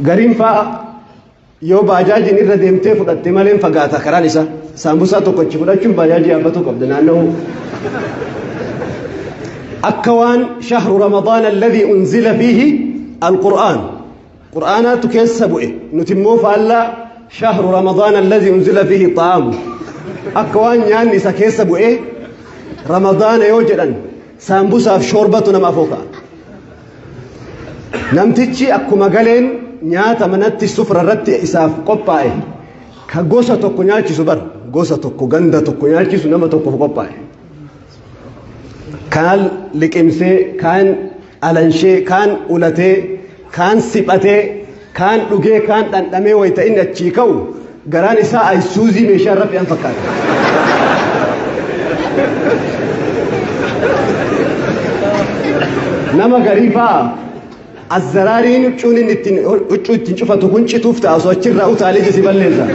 قرين فا يو باجاج نرى ديمتي فقط مالين فقاتا كرانيسا سامبوسا توكو تشفلاتشو باجاجي أبتو قبضنا أنه أكوان شهر رمضان الذي أنزل فيه القرآن قرآنات كيسبوئه نتمو فألا شهر رمضان الذي أنزل فيه الطعام أكوان يعني سكيسبوئه رمضان يوجدن سامبوسا في شوربة نما فوقا نمتيجي أكو مقالين نياتا مناتي سفر الرتي إساف قبائي كغوسا توكو نياتي سبر غوسا توكو غندا توكو نياتي سنما توكو قبائي كان لكمسي كان ألنشي كان أولتي كان سبتي كان لغي كان تندمي ويتا إن تشيكو غران إساء أي سوزي ميشان ربي أنفكار نما غريبا الزرارين تشونين تنشوفة كنش توفتا أو سوچر رأو تالي جسي بلنزا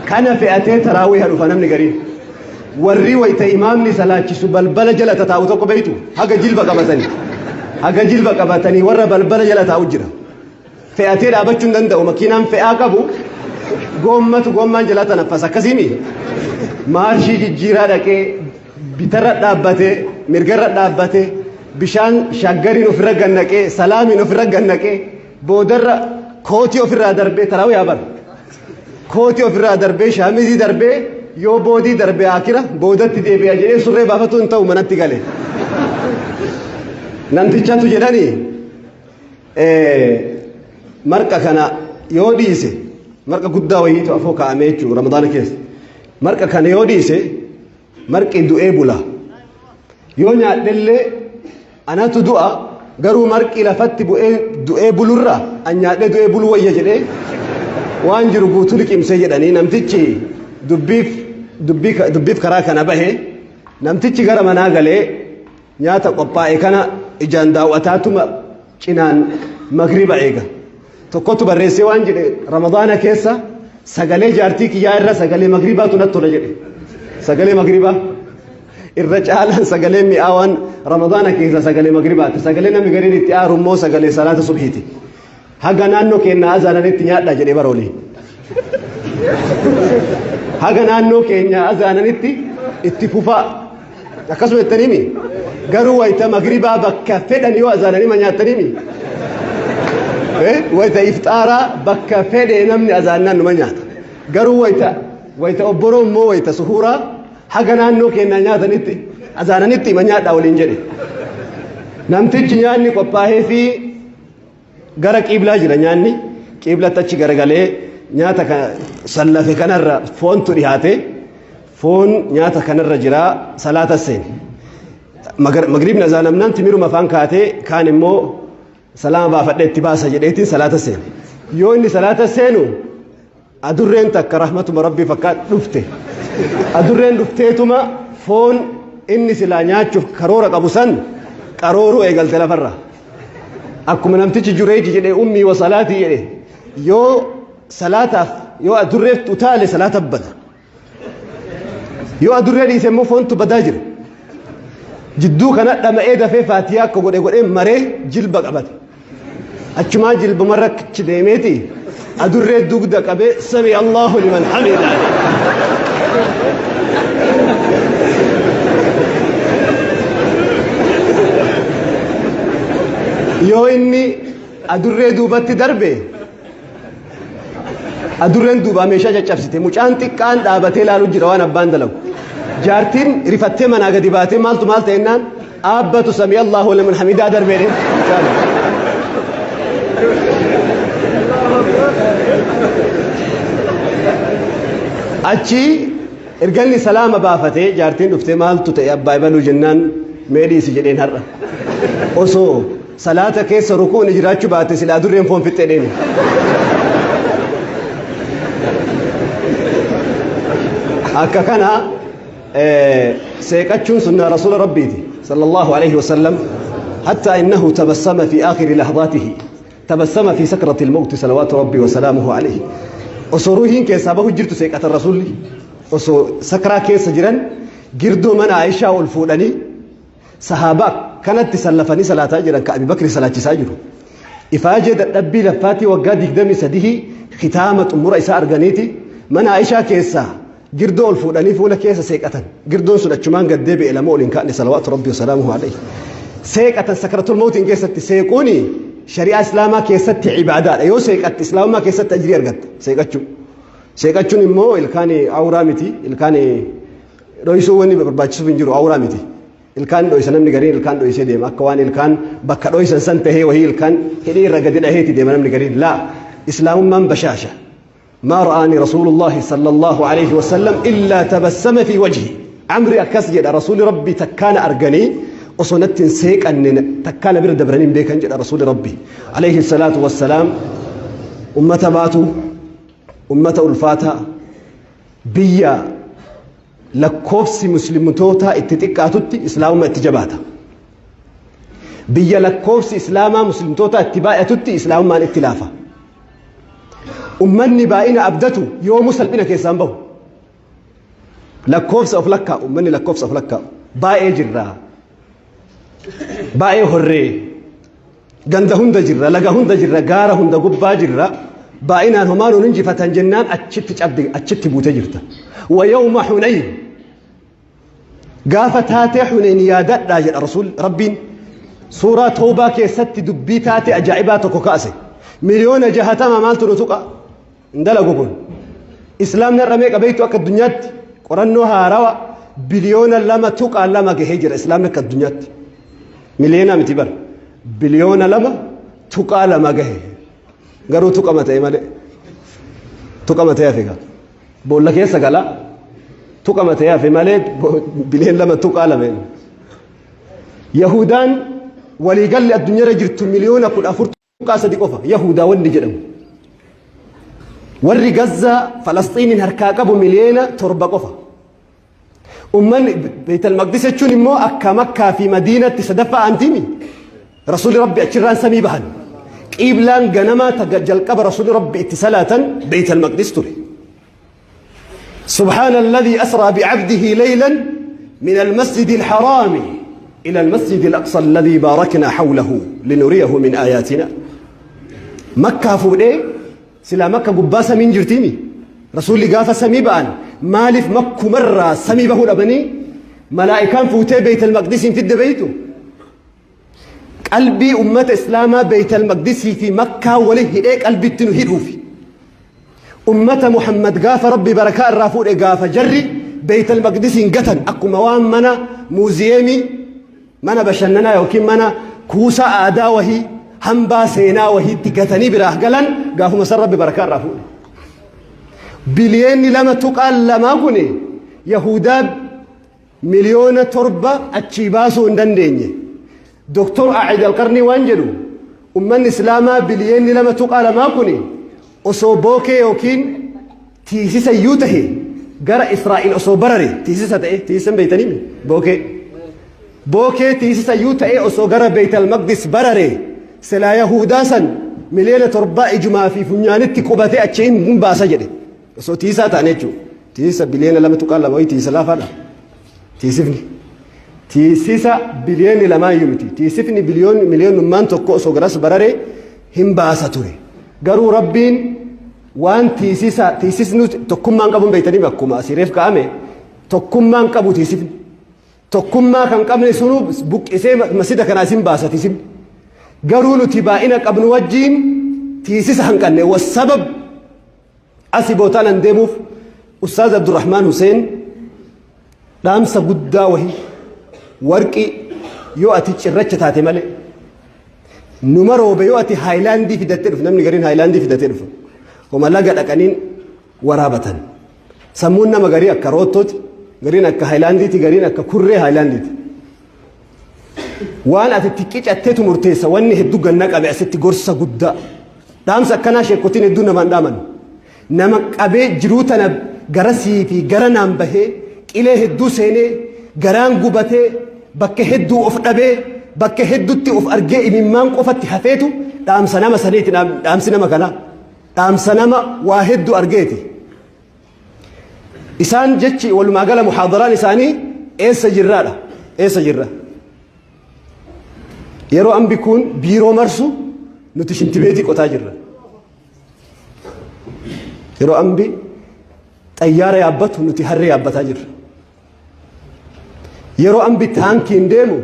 كان فئتي تراويها رفنم نغريب warri wayta imaamni salaachisu balbala jala taa'u tokko beeytu haga jilba qabatanii warra balbala jala taa'u jira fe'atee dhaabachuu hin danda'u makiinaan fe'aa qabu goommaan jala tanaffas akkasiimi maarshii jijjiiraa dhaqee bitarra dhaabbatee mirgarra dhaabbatee bishaan shaggariin ofirra gannaqee salaamiin ofirra gannaqee boodarra kootii ofirraa darbee taraawii habar kootii ofirraa darbee shaamizii darbee yoo boodii darbee akira boodatti deebi'a jedhee surree baafatu hin ta'u manatti gale namtichatu jedhani marqa kana yoo dhiise marqa guddaa wayiitu afoo kaa'amee jechuu ramadaana keessa marqa kana yoo dhiise marqi du'ee bula yoo nyaadhellee anatu du'a garuu marqi lafatti bu'ee du'ee bulurra an nyaadhee du'ee bulu wayya jedhee waan jiru guutuu liqimsee jedhanii namtichi dubbiif karaa kana bahe namtichi gara manaa galee nyaata qophaa'e kana ijaan daawwataatuma cinaan magriba eega tokkotu barreessee waan jedhe ramadaana keessa sagalee jaartii kiyyaa irra sagalee magribaatu natti tola jedhe sagalee magribaa irra caalaan sagalee mi'aawaan ramadaana keessa sagalee magribaati sagalee namni gariin itti aaru immoo sagalee salaata subhiiti haga naannoo keenya azaananitti nyaadha jedhee baroolii haga naannoo keenya azaananitti itti fufaa akkasuma jettaniimi garuu wayita magribaa bakka fedhan yoo azaananima nyaattaniimi wayita iftaaraa bakka fedhe namni azaannaan numa nyaata garuu wayita obboroo immoo wayita suhuuraa haga naannoo keenya nyaatanitti azaananitti ima nyaadhaa waliin jedhe namtichi nyaanni qophaa'ee fi gara qiiblaa jira nyaanni qiiblatti achi garagalee nyaata sallafe kanarra foontu dhihaate foon nyaata kanarra jira salaata seen magribni azaanamnaan timiruma afaan kaatee kaan immoo salaama baafadhee itti baasa jedheetiin salaata seen yoo inni salaata seenu adurreen takka rahmatuma rabbii fakkaat dhufte adurreen dhufteetuma foon inni silaa nyaachuuf karoora qabu san qarooruu eegalte lafarra akkuma namtichi jureeji jedhe ummii wa salaatii jedhe yoo salaataaf yoo adurreef utaale salaata bada yoo adurree dhiise immoo foontu badaa jira jidduu kana dhama'ee dafee faatiyaa akka godhe maree jilba qabate achumaa jilbumarra achi deemeeti adurree dugda qabee sami allahu liman hamida yoo inni adurree duubatti darbe adurreen duubaa meeshaa caccabsite mucaan xiqqaan dhaabatee laaluu jira waan abbaan dalagu jaartiin rifattee manaa gadi baatee maal ta'ennaan aabbatu samii allahu liman hamidaa darbeedhe achi erganni salaama baafatee jaartiin dhuftee maaltu ta'e abbaa ibaluu jennaan meedhiisi jedheen har'a osoo salaata keessa rukuun jiraachuu baate silaa adurreen foon fixxee dheeni akka kana سيكتشون سنة رسول ربي صلى الله عليه وسلم حتى إنه تبسم في آخر لحظاته تبسم في سكرة الموت صلوات ربي وسلامه عليه أصروهين كيسابه جرت سيكة الرسول أصو سكرة كيس جرن جردو من عائشة والفولاني صحابة كانت تسلفني صلاة جرن كأبي بكر صلاة ساجر إفاجة الأبي لفاتي وقاد يقدمي سديه ختامة أمور إساء أرغانيتي من عائشة كيسا قردو الفولاني فولا كيسا سيكأتن قردون سنة شمان قد ديبي إلى مؤلن كأني صلوات ربي وسلامه عليه سيكأتن سكرة الموت إن كيست سيكوني شريعة إسلاما كيست عبادات أيو سيكأت إسلاما كيست أجري أرغت سيكأتشون إمو إلكاني عورامتي إلكاني رويسو وني برباچسو بنجرو عورامتي الكان دويسن نمني غرين الكان دويسه ديم اكوان الكان بكا دويسن سنته وهي الكان هدي رغدي دهيتي ديم نمني غرين لا اسلام من بشاشه ما رآني رسول الله صلى الله عليه وسلم الا تبسم في وجهي عمري اكسجد رسول ربي تكان ارغني وصنت سيق ان تكان برد برنين بكن جد رسول ربي عليه الصلاه والسلام امه باتو امه الفاتحه بيا lakkoofsi muslimtootaa itti xiqqaatutti islaamummaa itti jabaata biyya lakkoofsi islaamaa muslimtootaa itti baay'atutti islaamummaan itti laafa ummanni baay'ina abdatu yoomuu salphina keessaan bahu lakkoofsa of lakkaa ummanni lakkoofsa of lakkaa baay'ee jirra baay'ee horree ganda hunda jirra laga hunda jirra gaara hunda gubbaa jirra baay'inaan homaanuun injifatan jennaan achitti cabde achitti buute jirta ويوم حنين قافت هاتي حنين يا دادا جل رسول ربي سورة توبة كي ست دبي تاتي أجائباتك وكاسي مليون جهتما مالتو نتوقع اندلا قبول إسلامنا رميك بيتو أكا الدنيات قرنوها روا بليون لما توقع لما كهجر إسلامنا كالدنيات مليون متبر بليون لما توقع لما كهجر قالوا توقع متى مالي توقع متى يا فيك بقول لك يا سجلا تقامت يا في مالك بلين لما تقال من يهودان ولي قال لي الدنيا رجعت مليون كل أفرت قاسة دقفة يهودا والنجرم وري غزة فلسطين هركاكب مليون تربة قفة أمن بيت المقدس تشون مو أكا مكة في مدينة تسدفع أنتمي رسول ربي أشران سمي بهن قبلان جنما تجل قبر رسول ربي اتصالاً بيت المقدس تري سبحان الذي أسرى بعبده ليلا من المسجد الحرام إلى المسجد الأقصى الذي باركنا حوله لنريه من آياتنا مكة فوقه سلا مكة قباسة من جرتيني رسول قافة سميبان مالف مكة مرة سميبه الأبني ملائكان فوتي بيت المقدس في بيته قلبي أمة إسلاما بيت المقدس في مكة وله إيك قلبي التنهيد فيه أمة محمد قاف ربي بركاء الرافور قاف جري بيت المقدس انقتن أكو موام منا موزيمي منا بشننا يوكين منا كوسا آدا وهي همبا سينا وهي تقتني براه قلن قاف مسر ربي بركاء الرافور بليين لما تقال لما قني يهودا مليون تربة أتشيباسو اندنديني دكتور أعيد القرني وانجلو أمة إسلاما بليين لما تقال لما قني osoo bookee yookiin tiisisa iyyuu tahe gara Israa'il osoo barare tiisisa ta'e tiisisan beeytanii bookee tiisisa iyyuu ta'e osoo gara Beeytal Maqdis barare silaa Yahudaa san miliyoona 7 ijumaa fi funyaanitti qubatee achiin hin baasa jedhe osoo tiisaa ta'an jechuudha tiisisa biliyoona 2.2 wayii tiisisa laafaadha tiisifni tiisisa biliyoonni 2 iyyuu miti tiisifni miliyoonummaan tokko osoo garas barare hin baasa ture garuu rabbiin waan tiisisnu tokkummaan qabuun beeytanii bakkuma asireef kaa'ame tokkummaan qabu tiisifni tokkummaa kan qabne sunu buqqisee masjida kanaa isin baasa tiisifni garuu nuti baay'ina qabnu wajjiin tiisisa hanqanne wasabab asi bootaan an deemuuf Ustaaz Abdurrahmaan Huseen dhaamsa guddaa wahii warqii yoo ati cirracha taate malee numa roobe yoo ati haayilaandii fidattee dhufu namni gariin haayilaandii fidattee dhufu homa laga dhaqaniin waraabatan sammuun nama garii akka roottooti gariin akka haayilaandiiti gariin akka kurree haayilaandiiti waan ati xiqqicatteetu murteessa wanni hedduu ganna qabe asitti gorsa guddaa dhaamsa akkanaa sheekotiin hedduu namaan dhaaman nama qabee jiruu tana garasii fi gara naan bahee qilee hedduu seenee garaan gubatee bakka hedduu of dhabee bakka hedduutti of argee imimmaan qofatti hafeetu dhaamsa nama saniiti dhaamsi nama kanaa dhaamsa nama waa hedduu argeeti isaan jechi walumaa gala muhaadaraan isaanii eessa jirraadha eessa jirra yeroo ambi kun biiroo marsu نتشنت بيتي قتاجر يرو أمبي طيارة يابته نتهري يابتاجر يرو أمبي تانكي ندمو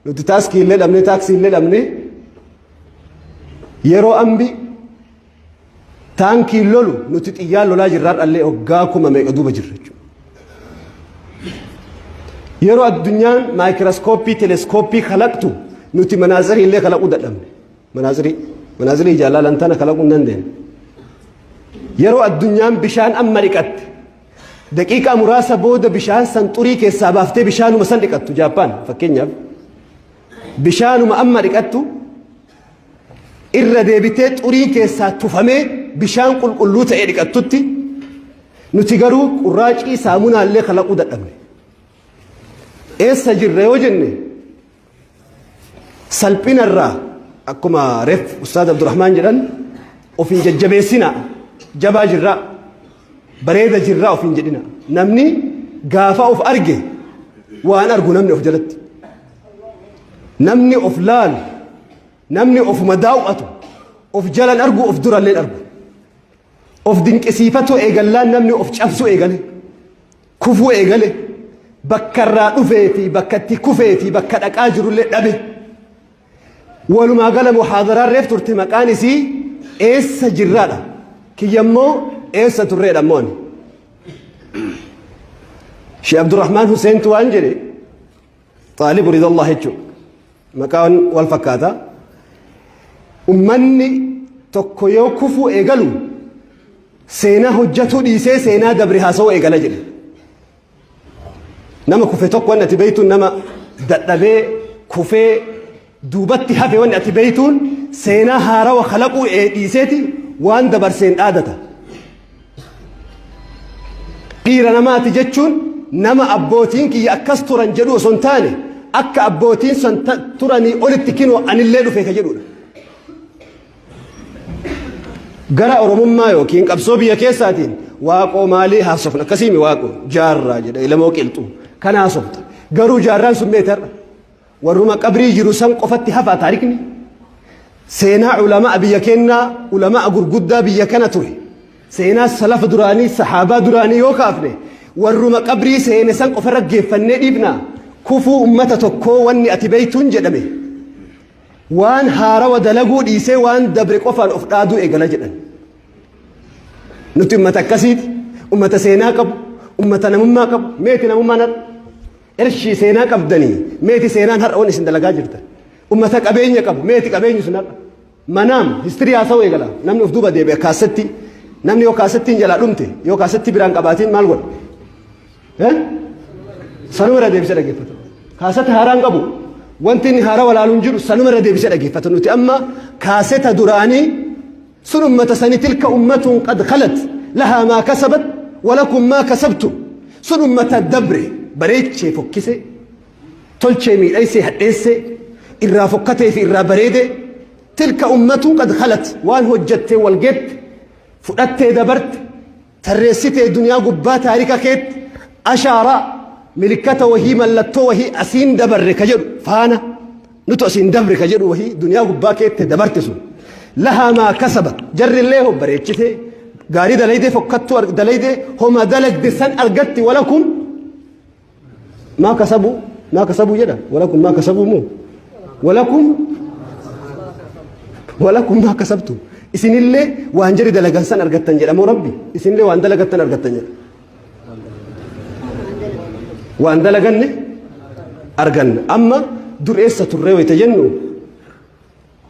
نتتاسكي الليل أمني تاكسي الليل أمني يرو أمبي تانكي لولو نتتيال لولا جرار اللي أقاكم ما يقدوب جرج يرو الدنيا مايكروسكوبي تلسكوبي خلقتو نتي مناظري اللي خلقوا دلمني مناظري جلال أنتنا خلقوا نندين يرو الدنيا بشان أمريكات دقيقة مراسة بود بشان سنتوري كسابافتي بشانو مسندقتو جابان فكينيا بشانو ما أمريكاتو إرّا ديبتت أوري كيسا تفهمي بشان قلو تأيدك التوتي نتيجرو قراجي سامونا اللي خلقوا دقمني إيه سجر وجني سلبين الرا أكما رف أستاذ عبد الرحمن جلال وفي جبيسنا جبا جرا بريدة جرا وفي جدنا نمني قافا أوف أرجي وأنا أرجو نمني أوف جلت نمني أوف لال نمني أوف مداوقته أوف جلال أرجو أوف درا الليل أرجو أوف دينك سيفتو إيجالان نمني أوف شافسو إيجالي كفو إيجالي بكرة أفيتي بكتي كفيتي بكتك أجر اللي أبي ولما قال محاضرة رفتور تمكانسي إيس جرادة كي يمو إيس تريد أموني شي عبد الرحمن حسين توانجري طالب رضا الله يجو مكان والفكاتا أمني تكويو كفو إيقالو سينا هجتو ديسي سينا دبرها سو إيقالا جري نما كفي توك وانا تبيتون نما دبي كفي دوبتي هفي وانا تبيتون سينا هارا وخلقوا ديسيتي وان دبر سين آدتا قير نما تجتشون نما أبوتين كي أكستران جدو سنتاني أكا أبوتين سنتراني أولتكينو أن الليل فيك جدو قرأ رمما يوكين قبصوبيا كيساتين واقو مالي هاسفنا كسيمي واقو جارة جدا إلى موكلتو كان هاسفت قرو جاران سميتر والرما قبري جروسان قفتي هفا تاريكني سينا علماء بيكنا علماء قرقودة بيكنا توي سينا السلف دراني صحابة دراني يوكافني والرما قبري سينا سان قفرق جيفني ابنا كفو أمتا تكو واني أتبيتون جدمي وان هارا ودلقو ديسي وان دبري قفان أفرادو إيقلا جدا نتو أمتا كسيد أمتا سينا قب أمتا نمما قب ميتي نمما نر إرشي سينا قبدني ميتي سينا هر أوني سندلقا جرتا أمتا قبيني قب ميتي قبيني سنر منام هستري آساو إيقلا نمني أفدوبا دي بي كاستي نمني يو كاستي نجلا رمتي يو كاستي بران قباتين مالغون سنورة دي بسي رقي فتو كاستي هاران قبو وانتني هارا ولا لنجر سنمر دي بسي رقي فتو نتي أما كاستي دراني سنمة سني تلك أمة قد خلت لها ما كسبت ولكم ما كسبتم سنمة الدبري بريد شي فكسي تل شي مي ايسي حديسي إرا فكتي في إرا بريدي تلك أمة قد خلت وان هجت والجت فؤدت دبرت ترسيتي دنيا قبات تاريكا كيت أشار ملكته وهي ملتو وهي أسين دبر كجر فانا نتو أسين دبر كجر وهي دنيا قبات كيت دبرت سن لها ما كسبت جر الله بريتشتي غاري دليدي فكتو دليدي هما دلك دسن أرقدت ولكم ما كسبوا جدا ولكم ما كسبوا مو ولكم ما كسبتم إسن الله وانجري دلقان سن أرقدتن جدا مو ربي إسن الله وان دلقتن أرقدتن جدا وان دلقان أرقن أما دور إيسا تريوي تجنو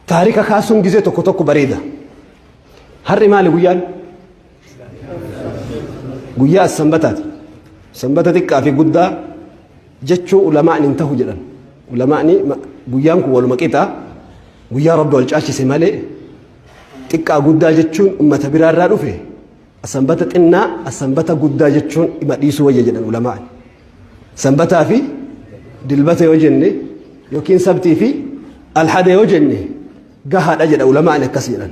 تاريكا خاسون جزي توكو توكو بريدة هر مالي قويا السنبتات كافي قدا جتشو علماء انتهوا جدا علماء قويانكو والمكيتا قويا رب والجاشي سمالي تكا قدا جتشون أمة برار رافه السنبتات إنا السنبتات قدا جتشون إما ديسو وجه جدا علماء سنبتا في دلبتا يوجني يوكين سبتي في الحد يوجني قهد أجد علماء كثيرا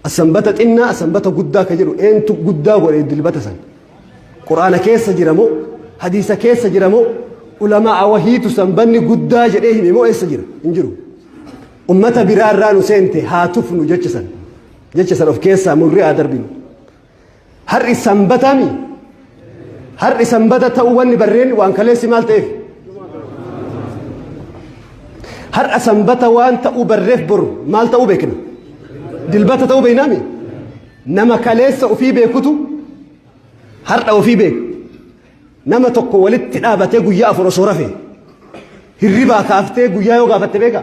السنبتات إنا السنبتات قدا كجرو أنتو قدا ولا دلبتا سن قرآن كيس جرمو حديث كيس جرمو علماء وهي تسنبني قدا جريه مو إيس جرا إنجرو ummata biraarraa nu seente haa tufnu jechisan of keessaa murrii haa darbinu. Har'i sanbatami har'i sanbata ta'uu wanni barreen waan kaleessi maal ta'eef har'a sanbata waan ta'uu barreef boru maal ta'uu beekna dilbata ta'uu beeknaami nama kaleessa ofii beekutu har'a ofii beeku nama tokko walitti dhaabatee guyyaa afur osoo rafee hirribaa kaaftee guyyaa yoo gaafatte beeka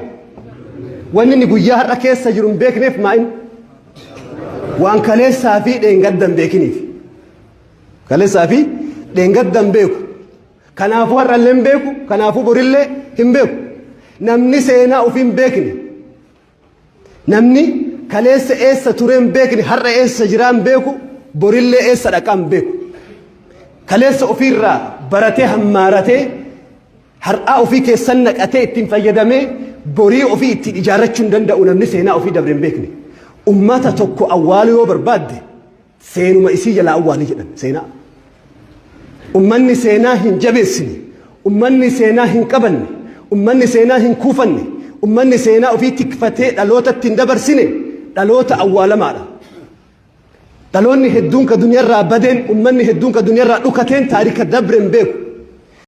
wanni inni guyyaa har'a keessa jiru hin beekneef maa'in waan kaleessaa fi dheengaddan beekiniif kaleessaa fi dheengaddan beeku kanaafuu har'allee hin beeku kanaafuu borillee hin beeku namni seenaa ofii hin beekne namni kaleessa eessa turee hin beekne har'a eessa jiraa hin beeku borillee eessa dhaqaa hin beeku kaleessa ofiirraa baratee hammaaratee har'aa ofii keessan naqatee ittiin fayyadamee borii ofii ittiin ijaarrachuu hin danda'u namni seenaa ofii dabre hin beekne ummata tokko awwaaluu yoo barbaadde seenuma isii jala awwaalii jedhan seenaa ummanni seenaa hin jabeessine ummanni seenaa hin qabanne ummanni seenaa hin kuufanne ummanni seenaa ofii tikfatee dhalootatti hin dabarsine dhaloota awwaalamaadha. Dhaloonni hedduun ka duniyarraa badeen ummanni hedduun ka duniyarraa dhukateen taarika dabre hin beeku